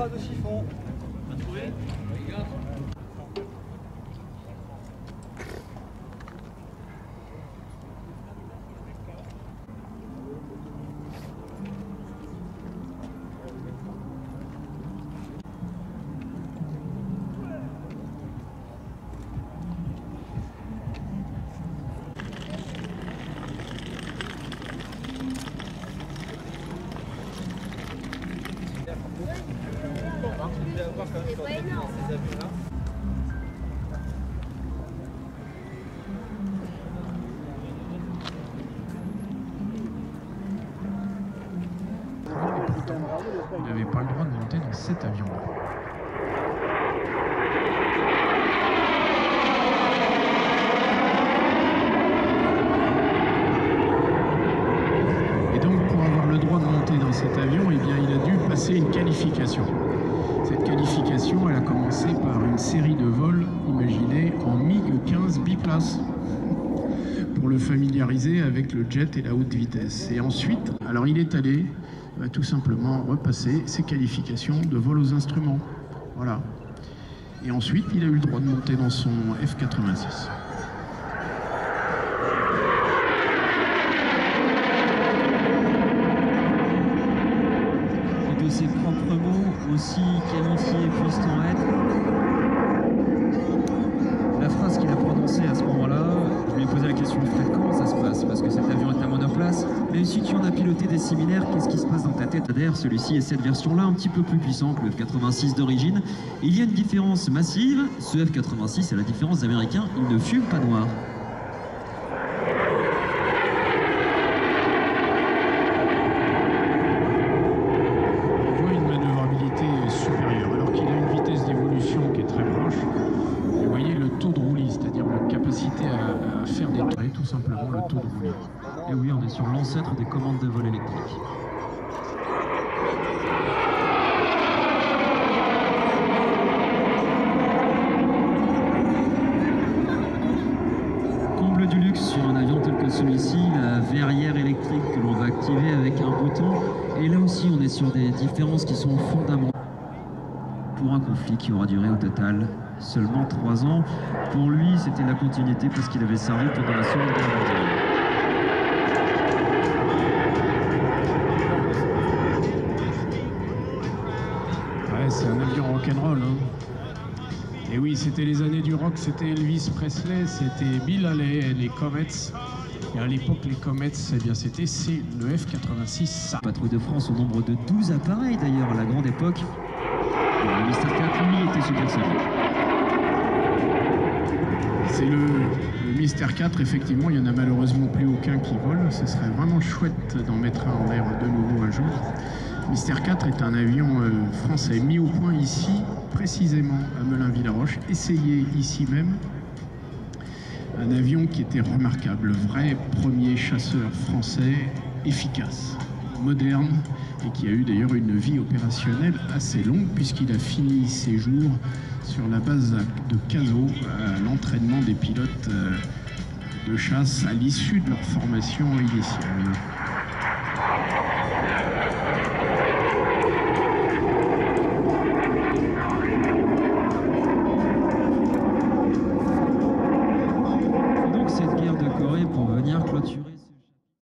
bras de chiffon. Il n'avait pas le droit de monter dans cet avion-là. Et donc, pour avoir le droit de monter dans cet avion, eh bien, il a dû passer une qualification. Cette qualification, elle a commencé par une série de vols, imaginez, en MiG-15 biplace, pour le familiariser avec le jet et la haute vitesse. Et ensuite, alors il est allé tout simplement repasser ses qualifications de vol aux instruments. Voilà. Et ensuite, il a eu le droit de monter dans son F-86. De ses propres mots, aussi qualifié puisse-t-on être. La phrase qu'il a prononcée à ce moment-là, je lui ai posé la question, Fred, comment ça se passe? Parce que cet avion est un monoplace. Même si tu en as piloté des similaires, qu'est-ce qui se passe dans ta tête? D'ailleurs, celui-ci est cette version-là un petit peu plus puissant que le F-86 d'origine. Il y a une différence massive. Ce F-86, à la différence des Américains, il ne fume pas noir. Tout simplement le taux de roulis. Et oui, on est sur l'ancêtre des commandes de vol électriques. Comble du luxe sur un avion tel que celui-ci, la verrière électrique que l'on va activer avec un bouton. Et là aussi, on est sur des différences qui sont fondamentales pour un conflit qui aura duré au total seulement 3 ans. Pour lui, c'était la continuité parce qu'il avait servi pendant la Seconde Guerre mondiale. Ouais, c'est un avion rock'n'roll. Et oui, c'était les années du rock, c'était Elvis Presley, c'était Bill Haley, les Comets. Et à l'époque, les Comets, eh bien, c'était le F-86. Patrouille de France au nombre de 12 appareils d'ailleurs à la grande époque. Le Mystère 4, lui, était supersonique. C'est le Mystère 4, effectivement, il n'y en a malheureusement plus aucun qui vole. Ce serait vraiment chouette d'en mettre un en l'air de nouveau un jour. Mystère 4 est un avion français mis au point ici, précisément à Melun-Villaroche, essayé ici même. Un avion qui était remarquable, le vrai premier chasseur français efficace, moderne, et qui a eu d'ailleurs une vie opérationnelle assez longue puisqu'il a fini ses jours sur la base de Cazaux à l'entraînement des pilotes de chasse à l'issue de leur formation initiale.